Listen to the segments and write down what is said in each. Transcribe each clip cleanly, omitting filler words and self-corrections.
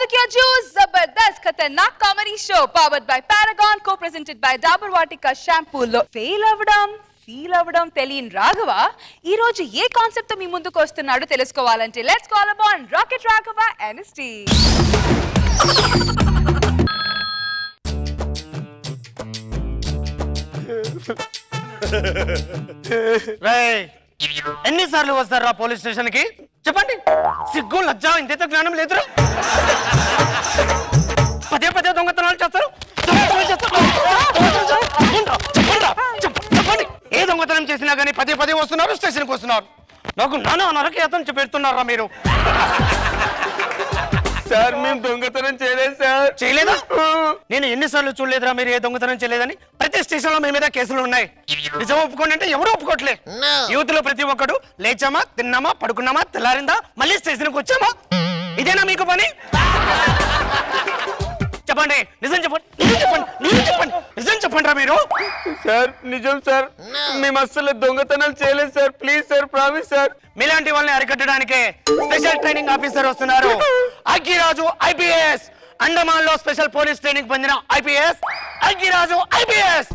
Pick your juice, Zabardast Khatarnak comedy show powered by Paragon, co-presented by Dabur Vatika shampoo lo fail avadam feel avadam తెలియని రాఘవ ఈ రోజు ఏ concept తో మీ ముందుకు వస్తున్నాడో తెలుసుకోవాలంటే let's call upon rocket Raghava NST. రేయ్ ఎన్నిసార్లు వస్తారా పోలీస్ స్టేషన్ కి చెప్పండి. సిగ్గు లజ్జా ఇంత జ్ఞానం లేదురా. పదే పదే దొంగతనాలు చేస్తారు. చెప్పండి ఏ దొంగతనం చేసినా కానీ పదే పదే వస్తున్నారు స్టేషన్కి వస్తున్నారు. నాకు నానా నరకయాతన పెడుతున్నారా మీరు? సార్ మేము దొంగతనం చేయలేదు సార్. చేయలేదా? నేను ఎన్నిసార్లు చూడలేదురా మీరు ఏ దొంగతనం చేయలేదని. ప్రతి స్టేషన్ లో మీ మీద కేసులు ఉన్నాయి. నిజం ఒప్పుకోండి అంటే ఎవరు ఒప్పుకోవట్లే. యూత్ లో ప్రతి ఒక్కడు లేచామా తిన్నామా పడుకున్నామా తెల్లారిందా మళ్ళీ స్టేషన్కి వచ్చామా ఇదేనా మీకు పని? చెప్పండి నిజం చెప్పండి నిజం చెప్పండి రా మీరు. సార్ నిజం సార్ మేము అస్సలు దొంగతనాలు చేయలేదు sir. Please sir promise sir. మీలాంటి వాళ్ళని అరికట్టడానికి స్పెషల్ ట్రైనింగ్ ఆఫీసర్ వస్తున్నారు. అగ్గిరాజు ఐపీఎస్. అండమాన్ లో స్పెషల్ పోలీస్ ట్రైనింగ్ పొందిన ఐపీఎస్ అగ్గిరాజు ఐపీఎస్.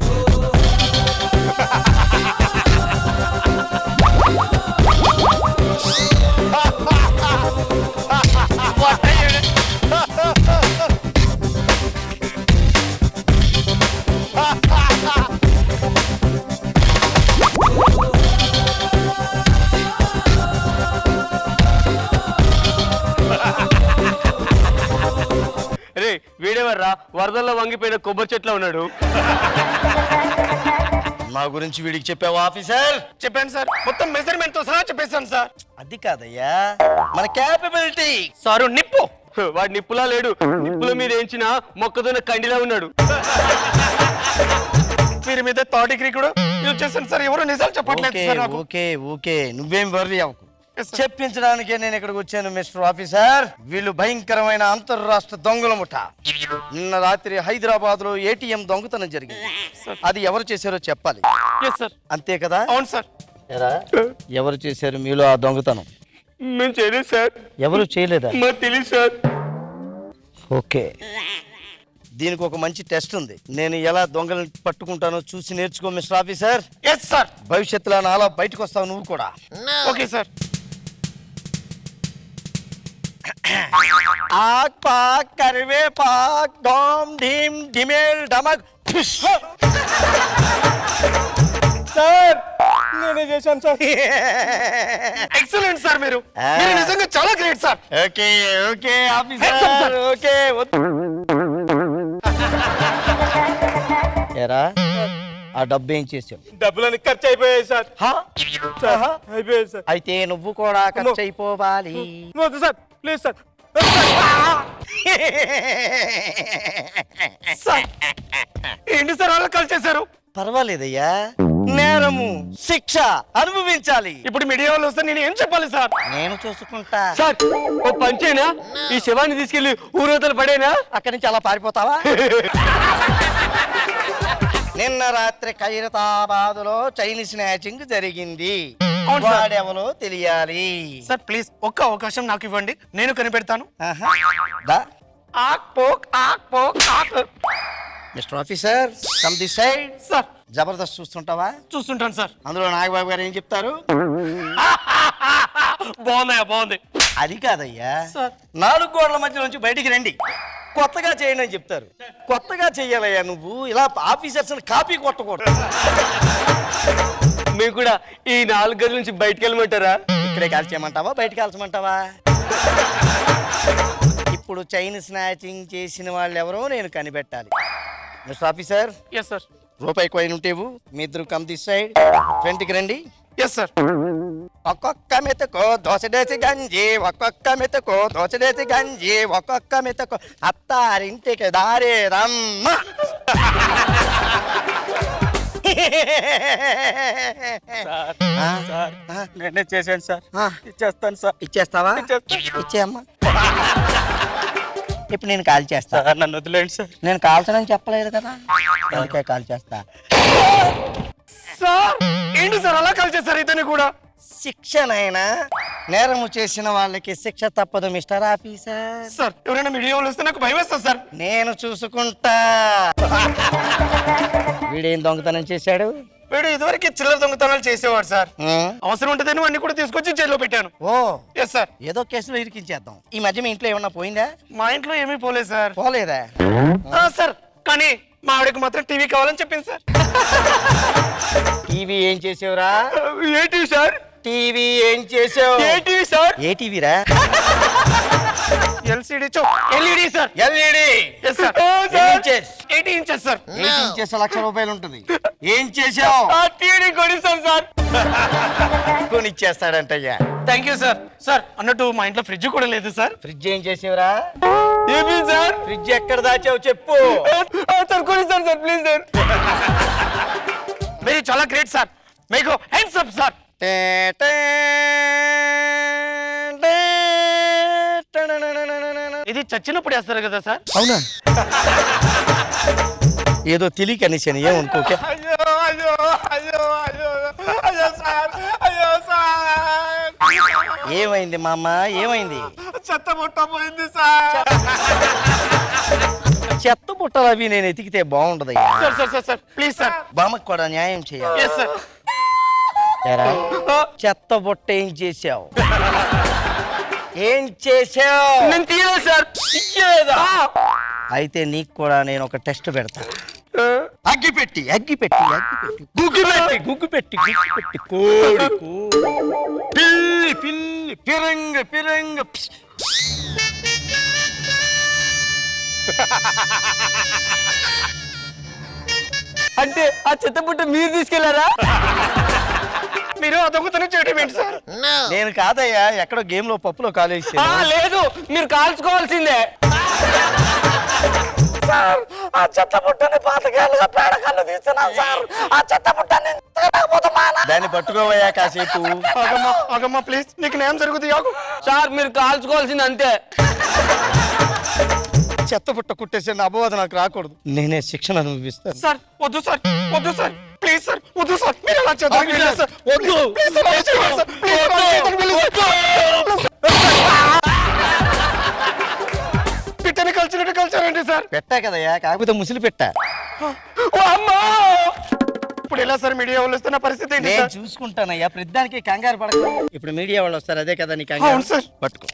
రే వీడెవర్రా వరదల్లో వంగిపోయిన కొబ్బరి చెట్లో ఉన్నాడు. మా గురించి వీడికి చెప్పావా ఆఫీసర్? చెప్పాను సార్. మొత్తం మెజర్మెంట్ తో సహా చెప్పేశాను సార్. అది కాదయ్యా మన క్యాపబిలిటీ. సారు నిప్పు. వాడు నిప్పులా లేడు. నిప్పుల మీద ఏంచిన మొక్కజొన్న కండిలా ఉన్నాడు. మీరు మీద థర్డ్ డిగ్రీ కూడా యూజ్ చేశాను సార్. ఎవరు నిజాలు చెప్పట్లేదు సార్ నాకు. ఓకే ఓకే నువ్వేం వర్రీ అవ్వకు. చెప్పించడానికే నేను ఇక్కడికి వచ్చాను మిస్టర్ ఆఫీసర్. వీళ్ళు భయంకరమైన అంతర్రాష్ట్ర దొంగల ముఠ. నిన్న రాత్రి హైదరాబాద్ లో ఏటీఎం దొంగతనం జరిగింది. అది ఎవరు చేశారో చెప్పాలి. అంతే కదా? అవును సార్. ఎవరు చేశారు మీలో ఆ దొంగతనం? మేము చేయలేదు సార్. ఎవరు చేయలేదా? మాకు తెలియదు సార్. ఓకే దీనికి ఒక మంచి టెస్ట్ ఉంది. నేను ఎలా దొంగలను పట్టుకుంటానో చూసి నేర్చుకో మిస్టర్ ఆఫీసర్. Yes sir. భవిష్యత్తులో నాలా బయటకు వస్తావు నువ్వు కూడా. Okay sir. ఆక్ పాక్ కరివే పాక్ డామ్ ఢీమ్ ఢిమేల్ డమక్. సార్ నేనే చేశాను సార్. Excellent sir. మీరు నిజంగా చాలా great sir. Okay okay officer okay. ఎరా ఆ డబ్బు ఏం చేసావు? డబ్బులని ఖర్చు అయిపోయాయి సార్. అయిపోయాయి సార్. అయితే నువ్వు కూడా ఖర్చు అయిపోవాలి. వద్దు సార్ ప్లీజ్ సార్. ఏంటి సార్ అలా కాల్ చేశారు? పర్వాలేదయ్యా నేరము శిక్ష అనుభవించాలి. ఇప్పుడు మీడియా వాళ్ళు వస్తే నేను ఏం చెప్పాలి సార్? నేను చూసుకుంటా. సార్ ఓ పంచేనా ఈ శవాన్ని తీసుకెళ్లి ఊరవతలు పడేనా? అక్కడి నుంచి అలా పారిపోతావా? నిన్న రాత్రి ఖైరతాబాద్ లో చైనీస్ స్నాచింగ్ జరిగింది. వాడెవరో తెలియాలి సార్. ప్లీజ్ ఒక్క అవకాశం నాకు ఇవ్వండి. నేను కనిపెడతాను. ఆక్ పోక్ ఆక్ పోక్ ఆక్. Mister officer come this side. Sir Jabardasth చూస్తుంటావా? చూస్తుంటాను సార్. అందులో నాగబాబు గారు ఏం చెప్తారు? బాగుందయ్యా బాగుంది. అది కాదయ్యా 4 గోడల మధ్య నుంచి బయటికి రండి కొత్తగా చేయండి అని చెప్తారు. కొత్తగా చెయ్యాలయ్యా నువ్వు. ఇలా ఆఫీసర్స్ కాపీ కొట్టకూడదు. మేము కూడా ఈ 4 గదుల నుంచి బయటకు వెళ్ళమంటారా? ఇక్కడే కాల్చేయమంటావా బయట కాల్చమంటావా? ఇప్పుడు చైన్ స్నాచింగ్ చేసిన వాళ్ళు ఎవరో నేను కనిపెట్టాలి. Mister officer. Yes sir. రూపాయి కాయిన్ ఉంటేవు మీ ఇద్దరు కమ్ దిస్ సైడ్ ఫ్రంట్కి రండి. Yes sir. ఒక్కొక్క మెతకో దోసడేసి గంజి ఒక్కొక్క మెతకో దోసడేసి గంజి ఒక్కొక్క మెతకో అత్తారింటికి దారే రమ్మ. నేనే చేశాను సార్. ఇచ్చేస్తాను సార్. ఇచ్చేస్తావా? ఇచ్చేయమ్మా. ఇప్పుడు నేను కాల్ చేస్తా. నన్ను వదిలేండి సార్. నేను కాల్చనని చెప్పలేదు కదా అందుకే కాల్ చేస్తా. సార్ ఏంటి సార్ అలా కాల్ చేస్తారు? ఇతను కూడా శిక్షనైనా నేరము చేసిన వాళ్ళకి శిక్ష తప్పదు మిస్టర్ ఆఫీసర్. సార్ ఎవరైనా మీడియా వాళ్ళు వస్తే నాకు భయం వేస్తుంది సార్. నేను చూసుకుంటా. వీడేం దొంగతనం చేశాడు? వీడు ఇదివరకు చిల్లర దొంగతనాలు చేసేవాడు సార్. ఆ? అవసరం ఉంటుందని అన్ని కూడా తీసుకొచ్చి జైల్లో పెట్టాను. ఓ ఎస్ సార్. ఏదో కేసులో ఇరికించేద్దాం. ఈ మధ్య మీ ఇంట్లో ఏమన్నా పోయిందా? మా ఇంట్లో ఏమీ పోలేదు సార్. పోలేదా? సార్ కానీ మా ఆవిడకి మాత్రం టీవీ కావాలని చెప్పింది సార్. టీవీ ఏం చేసావురా? ఏంటి సార్? టీవీ ఏం చేసావు? ఏంటి సార్? ఏ టీవీరా? LCD LED sir. LED. Yes sir. 80 inches sir. 8 inches ₹1,00,000 ఉంటుంది. ఏం చేసావు? ఆ టీవీ కొనిస్తాను సార్. కొనిచ్చేస్తాడంటయ్యా. Thank you sir. సార్ అన్నట్టు మా ఇంట్లో ఫ్రిడ్జ్ కూడా లేదు సార్. ఫ్రిడ్జ్ ఏం చేసావురా? ఏమి సార్? ఫ్రిడ్జ్ ఎక్కడ దాచావు చెప్పు. సార్ కొనిస్తాను సార్ ప్లీజ్ సార్. మీరు చాలా గ్రేట్ సార్. మీకు హ్యాండ్స్ అప్ సార్. ఇది చచ్చినప్పుడు వేస్తారు కదా సార్. అవునా? ఏదో తెలియక అనేసాను, ఏమనుకోకే. అయ్యో అయ్యో అయ్యో అయ్యో అయ్యో సార్, అయ్యో సార్. ఏమైంది మామ, ఏమైంది? చెత్త ముట్ట పోయింది సార్. చెత్త బుట్టలు అవి నేను ఎతికితే బాగుండదయ్యా. Sir sir sir sir please sir. బామ్మకు కూడా న్యాయం చేయాలి. Yes sir. ఏరా, చెత్త బుట్ట ఏం చేసావు? ఏం చేసావు? నేను తీయలేదు సార్. ఇచ్చేదా? అయితే నీకు కూడా నేను ఒక టెస్ట్ పెడతా. అగ్గి పెట్టి గుగ్గి పెట్టి గుగ్గు పెట్టి కోడి పిల్లి పిల్లి పిరంగ పిరంగ. అంటే ఆ చెత్త పుట్ట మీరు తీసుకెళ్లారా? మీరు ఆ దొంగతనం చేయడం ఏంటి సార్? నేను కాదయ్యా, ఎక్కడో గేమ్ లో పప్పులో కాలేసి. లేదు, మీరు కాల్చుకోవాల్సిందే. ఆ చెత్త పుట్టని పాతకాలుగా పేడకాళ్ళు తీస్తున్నా సార్. ఆ చెత్త పుట్టని దాన్ని పట్టుకోవయ్యా కాసేపు. ఆగమ్మా ఆగమ్మా ప్లీజ్, నీకు న్యాయం జరుగుతుంది. ఆగు సార్ మీరు కాల్చుకోవాల్సింది అంతే. చెత్త పుట్ట కుట్టేసే అపవాదం నాకు రాకూడదు. నేనే శిక్షణ అనుభవిస్తాను. సార్. వద్దు సార్, వద్దు సార్, ప్లీజ్ సార్, వద్దు సార్. మీరు అలా చేద్దాం సార్. వద్దు. ప్లీజ్ సార్, అలా చేయకండి సార్. ప్లీజ్ అలా చేయకండి, ప్లీజ్. పిట్టని కలిసినట్టు కలిసారండి సార్. పెట్టా కదయ్యా, కాకపోతే ముసిలి పెట్టా. ఇప్పుడు ఎలా సార్? మీడియా వాళ్ళు వస్తే నా పరిస్థితి ఏంటి నేను సార్? చూసుకుంటానయ్యా, ప్రతిదానికి కంగారు పడక. ఇప్పుడు మీడియా వాళ్ళు వస్తారు, అదే కదా నీ అవును కంగారు. సార్. పట్టుకో.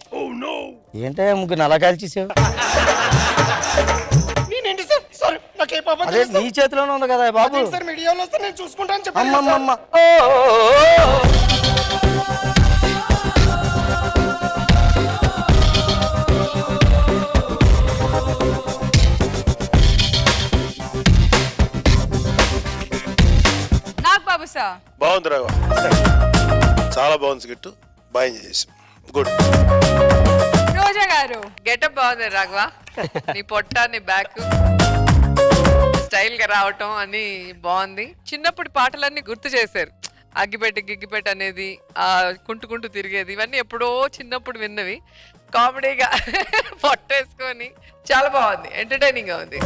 ఏంటయ్యా ముగ్గురు అలా కాల్చేసావు? నేనేంటి సార్? సారీ, నాకే పాపం అదే తెలియదు సార్. నీ చేతిలోనే ఉంది కదా బాబు. అదేంటి సార్, మీడియా వాళ్ళు వస్తే నేను చూసుకుంటాను చెప్పండి సార్. అమ్మమ్మమ్మ. నాగ్ బాబు సార్. బాగుంది రాఘవ, చాలా బాగుంది స్కిట్, బాగా ఎంజాయ్ చేసాం. గుడ్. రోజా గారు. గెటప్ బాగుంది రాఘవ. నీ పొట్ట, నీ బ్యాక్ స్టైల్ గా రావటం అని బాగుంది. చిన్నప్పుడు పాటలన్నీ గుర్తు చేశారు. అగ్గిపెట్టి గిగ్గిపెట్టి అనేది, ఆ కుంటుకుంటూ తిరిగేది, ఇవన్నీ ఎప్పుడో చిన్నప్పుడు విన్నవి. కామెడీగా పొట్టేసుకొని చాలా బాగుంది, ఎంటర్టైనింగ్ గా ఉంది.